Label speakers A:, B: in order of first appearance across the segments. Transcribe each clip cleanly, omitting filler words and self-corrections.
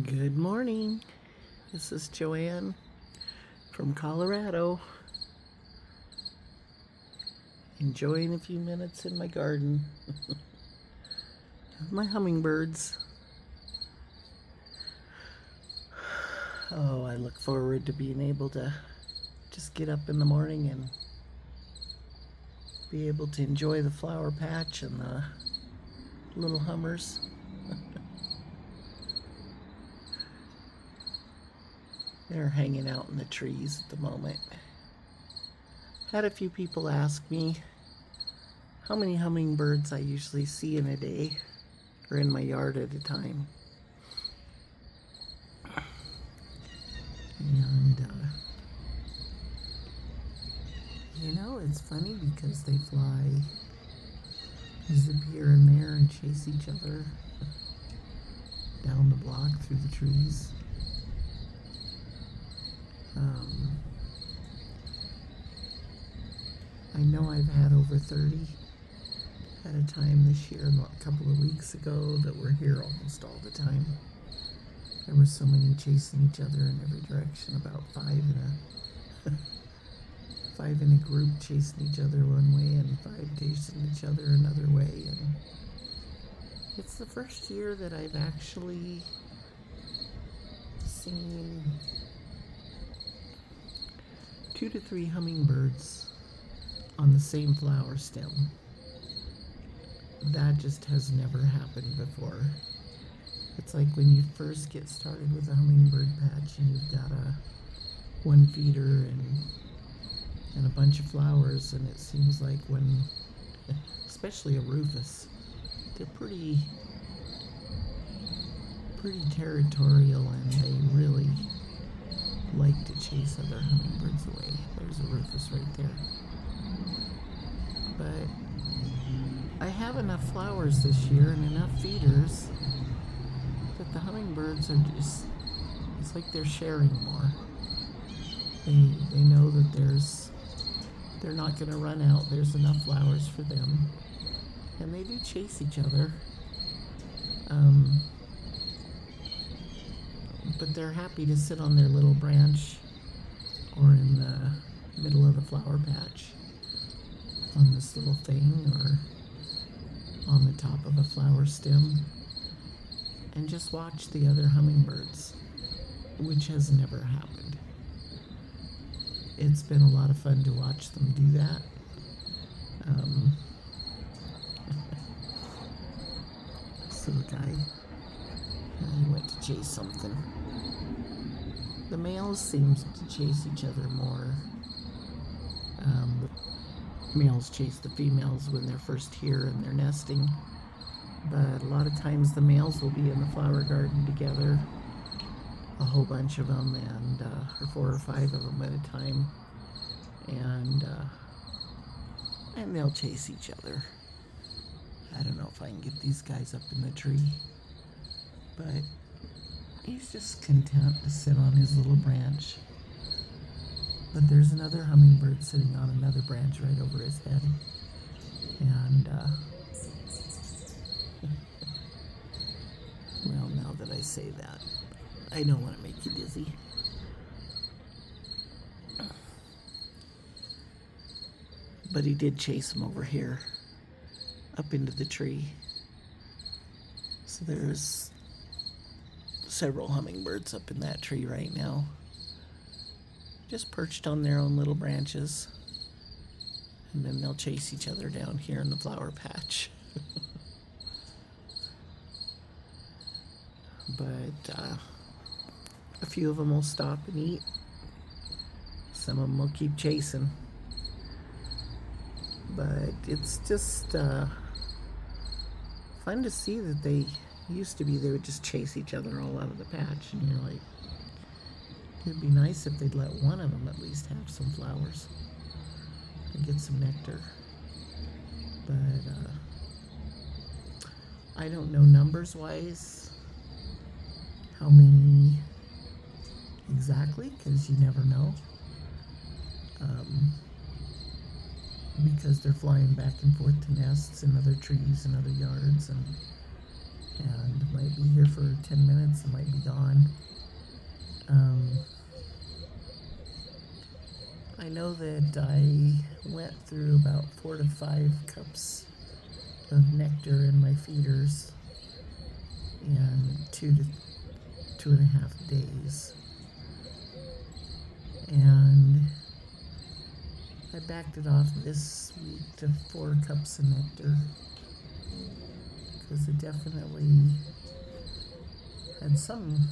A: Good morning. This is Joanne from Colorado. Enjoying a few minutes in my garden with my hummingbirds. Oh, I look forward to being able to just get up in the morning and be able to enjoy the flower patch and the little hummers. They're hanging out in the trees at the moment. Had a few people ask me how many hummingbirds I usually see in a day or in my yard at a time. And, it's funny because they fly, zip here and there and chase each other down the block through the trees. I know I've had over 30 at a time this year, a couple of weeks ago, that were here almost all the time. There were so many chasing each other in every direction, about five in a group chasing each other one way and 5 chasing each other another way. And it's the first year that I've actually seen 2 to 3 hummingbirds on the same flower stem. That just has never happened before. It's like when you first get started with a hummingbird patch and you've got one feeder and a bunch of flowers, and it seems like when, especially a rufous, they're pretty territorial, and they really like to chase other hummingbirds away. There's a rufous right there. But I have enough flowers this year and enough feeders that the hummingbirds are just, it's like they're sharing more. They know that they're not going to run out. There's enough flowers for them. And they do chase each other. But they're happy to sit on their little branch or in the middle of the flower patch on this little thing or on the top of a flower stem and just watch the other hummingbirds, which has never happened. It's been a lot of fun to watch them do that. This little guy, he went to chase something. The males seem to chase each other more. The males chase the females when they're first here and they're nesting. But a lot of times the males will be in the flower garden together, a whole bunch of them, and or 4 or 5 of them at a time, and they'll chase each other. I don't know if I can get these guys up in the tree, but he's just content to sit on his little branch. But there's another hummingbird sitting on another branch right over his head, and well, now that I say that, I don't want to make you dizzy. But he did chase him over here, up into the tree. So there's several hummingbirds up in that tree right now, just perched on their own little branches. And then they'll chase each other down here in the flower patch. But a few of them will stop and eat. Some of them will keep chasing. But it's just fun to see that they would just chase each other all out of the patch. And you're like, it'd be nice if they'd let one of them at least have some flowers and get some nectar. But I don't know numbers wise how many exactly, because you never know. Because they're flying back and forth to nests in other trees and other yards, and might be here for 10 minutes, it might be gone. I know that I went through about 4 to 5 cups of nectar in my feeders in 2 to 2.5 days. And I backed it off this week to 4 cups of nectar because it definitely had some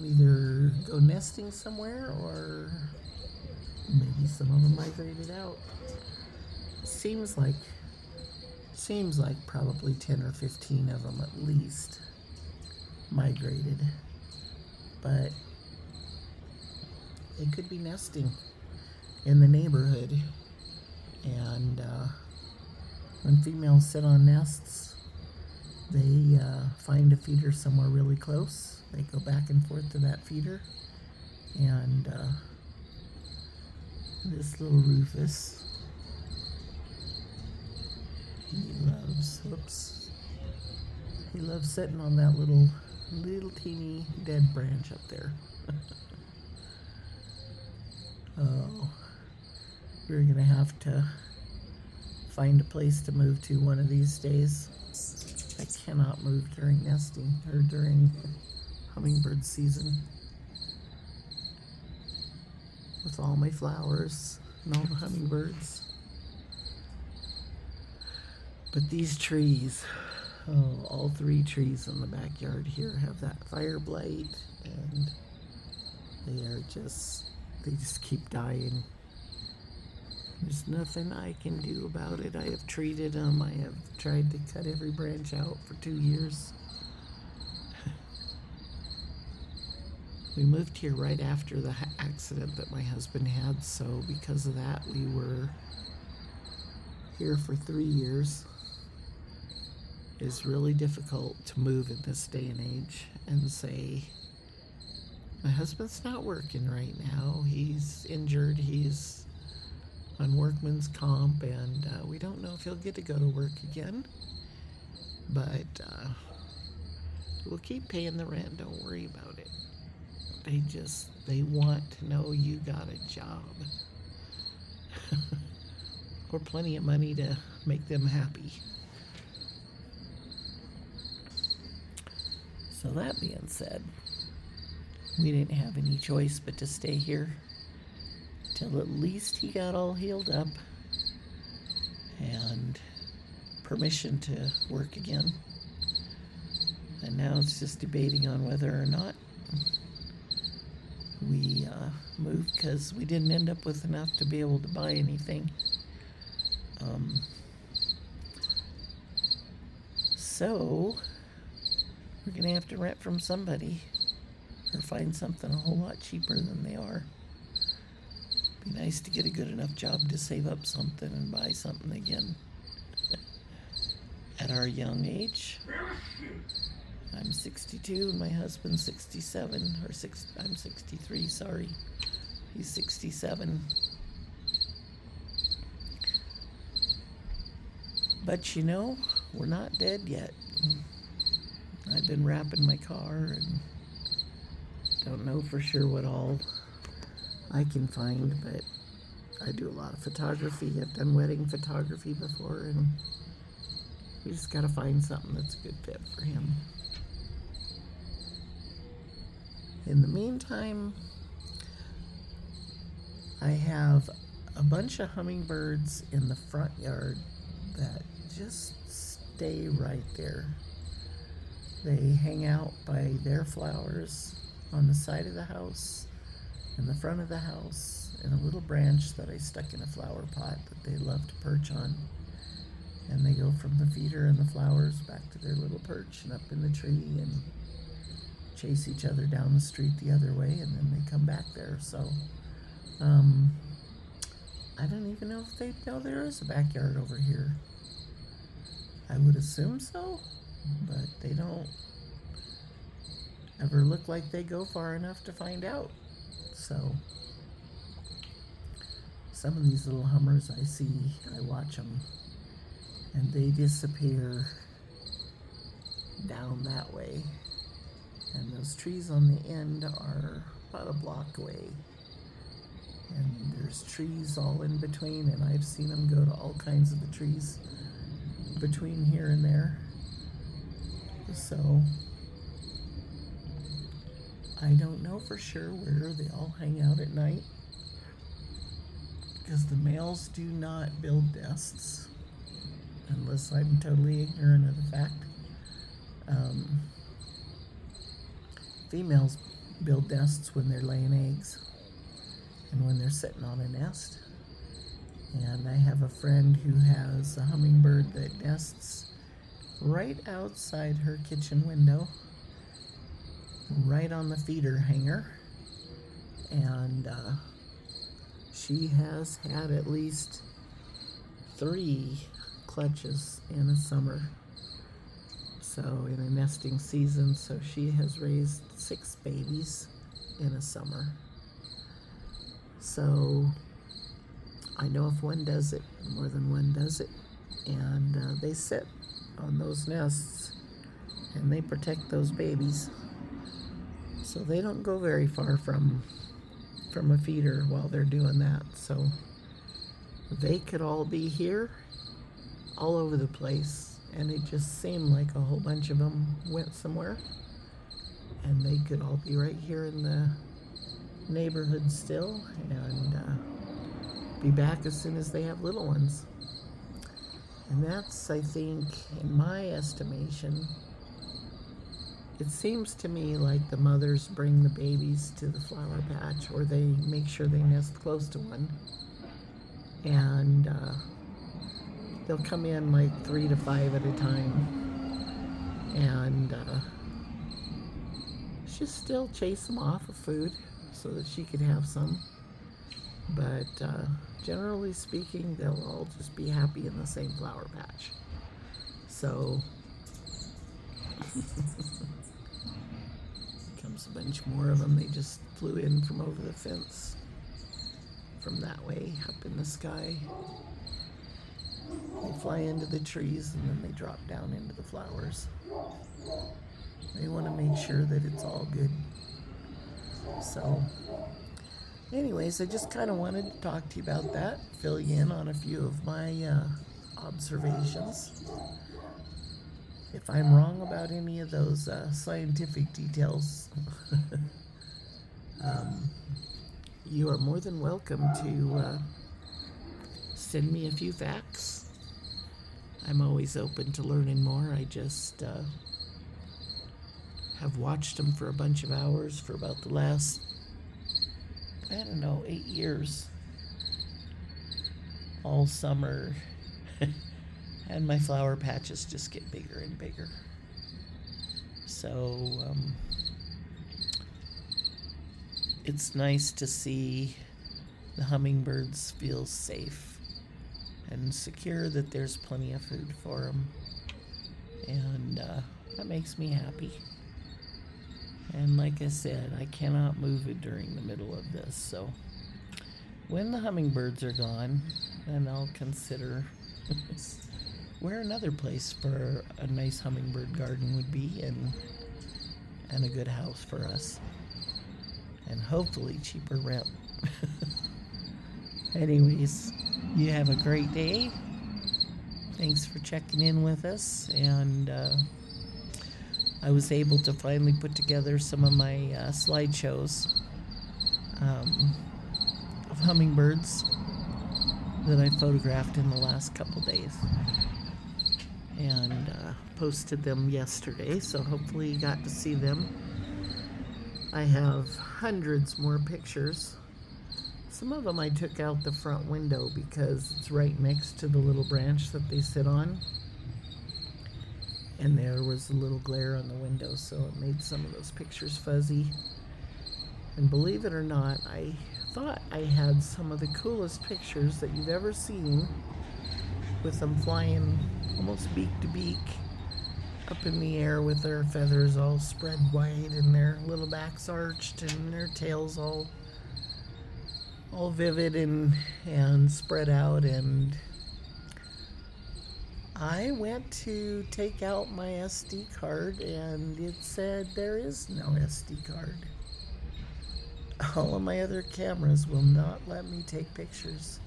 A: either go nesting somewhere or maybe some of them migrated out. Seems like probably 10 or 15 of them at least migrated, but they could be nesting in the neighborhood. And when females sit on nests, they find a feeder somewhere really close. They go back and forth to that feeder. And this little Rufus, he loves sitting on that little teeny dead branch up there. Oh, we're gonna have to find a place to move to one of these days. I cannot move during nesting or during hummingbird season with all my flowers and all the hummingbirds. But these trees, all 3 trees in the backyard here have that fire blight, and they just keep dying. There's nothing I can do about it. I have treated them. I have tried to cut every branch out for 2 years. We moved here right after the accident that my husband had, so because of that, we were here for 3 years. It's really difficult to move in this day and age and say, my husband's not working right now. He's injured. He's on workman's comp, and we don't know if he'll get to go to work again. But we'll keep paying the rent. Don't worry about it. They want to know you got a job or plenty of money to make them happy. So that being said, we didn't have any choice but to stay here till at least he got all healed up and permission to work again. And now it's just debating on whether or not we moved, because we didn't end up with enough to be able to buy anything. So we're going to have to rent from somebody or find something a whole lot cheaper than they are. Be nice to get a good enough job to save up something and buy something again. At our young age, I'm 62 and my husband's 67, I'm 63, sorry. He's 67. But you know, we're not dead yet. I've been wrapping my car and don't know for sure what all I can find, but I do a lot of photography. I've done wedding photography before, and we just gotta find something that's a good fit for him. In the meantime, I have a bunch of hummingbirds in the front yard that just stay right there. They hang out by their flowers on the side of the house, in the front of the house, in a little branch that I stuck in a flower pot that they love to perch on. And they go from the feeder and the flowers back to their little perch and up in the tree and chase each other down the street the other way, and then they come back there. So I don't even know if they know there is a backyard over here. I would assume so, but they don't ever look like they go far enough to find out. So some of these little hummers I see, I watch them, and they disappear down that way. And those trees on the end are about a block away. And there's trees all in between, and I've seen them go to all kinds of the trees between here and there. So I don't know for sure where they all hang out at night, because the males do not build nests, unless I'm totally ignorant of the fact. Females build nests when they're laying eggs and when they're sitting on a nest. And I have a friend who has a hummingbird that nests right outside her kitchen window, right on the feeder hanger. And she has had at least 3 clutches in a summer. So in a nesting season, so she has raised 6 babies in a summer. So I know if one does it, more than one does it. And they sit on those nests and they protect those babies. So they don't go very far from a feeder while they're doing that. So they could all be here, all over the place. And it just seemed like a whole bunch of them went somewhere. And they could all be right here in the neighborhood still, and be back as soon as they have little ones. And that's, I think, in my estimation, it seems to me like the mothers bring the babies to the flower patch, or they make sure they nest close to one. And they'll come in like 3 to 5 at a time, and she'll still chase them off of food so that she could have some. But generally speaking, they'll all just be happy in the same flower patch. So comes a bunch more of them. They just flew in from over the fence from that way up in the sky. They fly into the trees and then they drop down into the flowers. They want to make sure that it's all good. So anyways, I just kind of wanted to talk to you about that, fill you in on a few of my observations. If I'm wrong about any of those scientific details, you are more than welcome to send me a few facts. I'm always open to learning more. I just have watched them for a bunch of hours for about the last, 8 years. All summer. And my flower patches just get bigger and bigger. So it's nice to see the hummingbirds feel safe and secure, that there's plenty of food for them. And that makes me happy. And like I said, I cannot move it during the middle of this. So when the hummingbirds are gone, then I'll consider where another place for a nice hummingbird garden would be, and a good house for us. And hopefully cheaper rent. Anyways, you have a great day. Thanks for checking in with us. And I was able to finally put together some of my slideshows of hummingbirds that I photographed in the last couple days, and posted them yesterday, so hopefully you got to see them. I have hundreds more pictures. Some of them I took out the front window because it's right next to the little branch that they sit on, and there was a little glare on the window, so it made some of those pictures fuzzy. And believe it or not, I thought I had some of the coolest pictures that you've ever seen, with them flying almost beak to beak up in the air with their feathers all spread wide and their little backs arched and their tails all vivid and spread out. And I went to take out my SD card and it said there is no SD card. All of my other cameras will not let me take pictures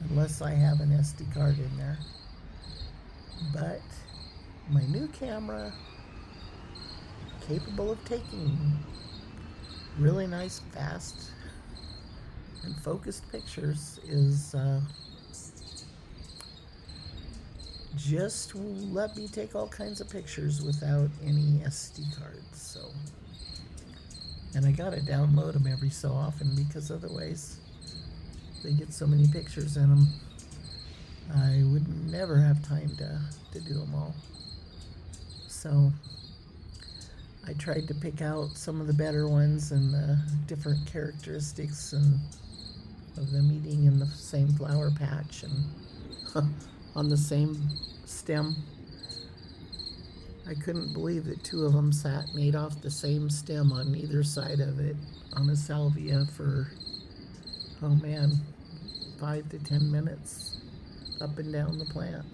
A: unless I have an SD card in there. But my new camera, capable of taking really nice, fast, and focused pictures, is just let me take all kinds of pictures without any SD cards. So, and I gotta download them every so often because otherwise they get so many pictures in them. I would never have time to do them all. So I tried to pick out some of the better ones and the different characteristics and of them eating in the same flower patch and on the same stem. I couldn't believe that two of them sat and ate off the same stem on either side of it on a salvia for, oh man, 5 to 10 minutes up and down the plant.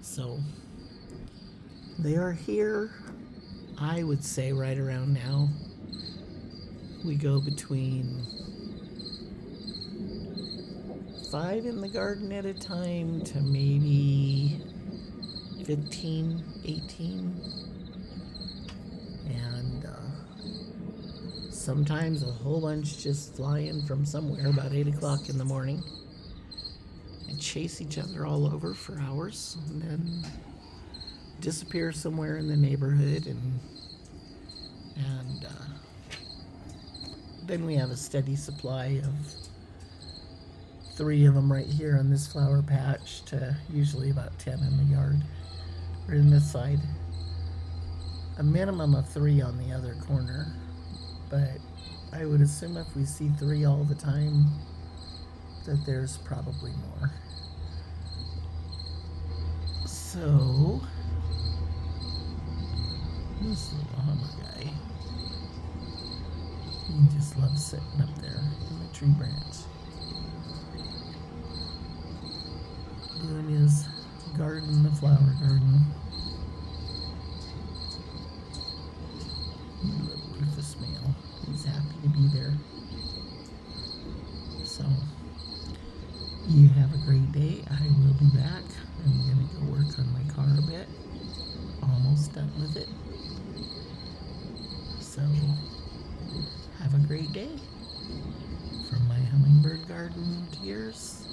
A: So they are here, I would say right around now. We go between 5 in the garden at a time to maybe 15, 18. And sometimes a whole bunch just fly in from somewhere about 8 o'clock in the morning and chase each other all over for hours and then disappear somewhere in the neighborhood, and then we have a steady supply of 3 of them right here on this flower patch to usually about 10 in the yard or in this side. A minimum of 3 on the other corner, but I would assume if we see 3 all the time that there's probably more. So this little hummer guy, he just loves sitting up there in the tree branch doing his garden, the flower garden. Little Rufus male, he's happy to be there. So you have a great day. I will be back. I'm gonna go work on my car a bit. Almost done with it. So have a great day. From my hummingbird garden to yours.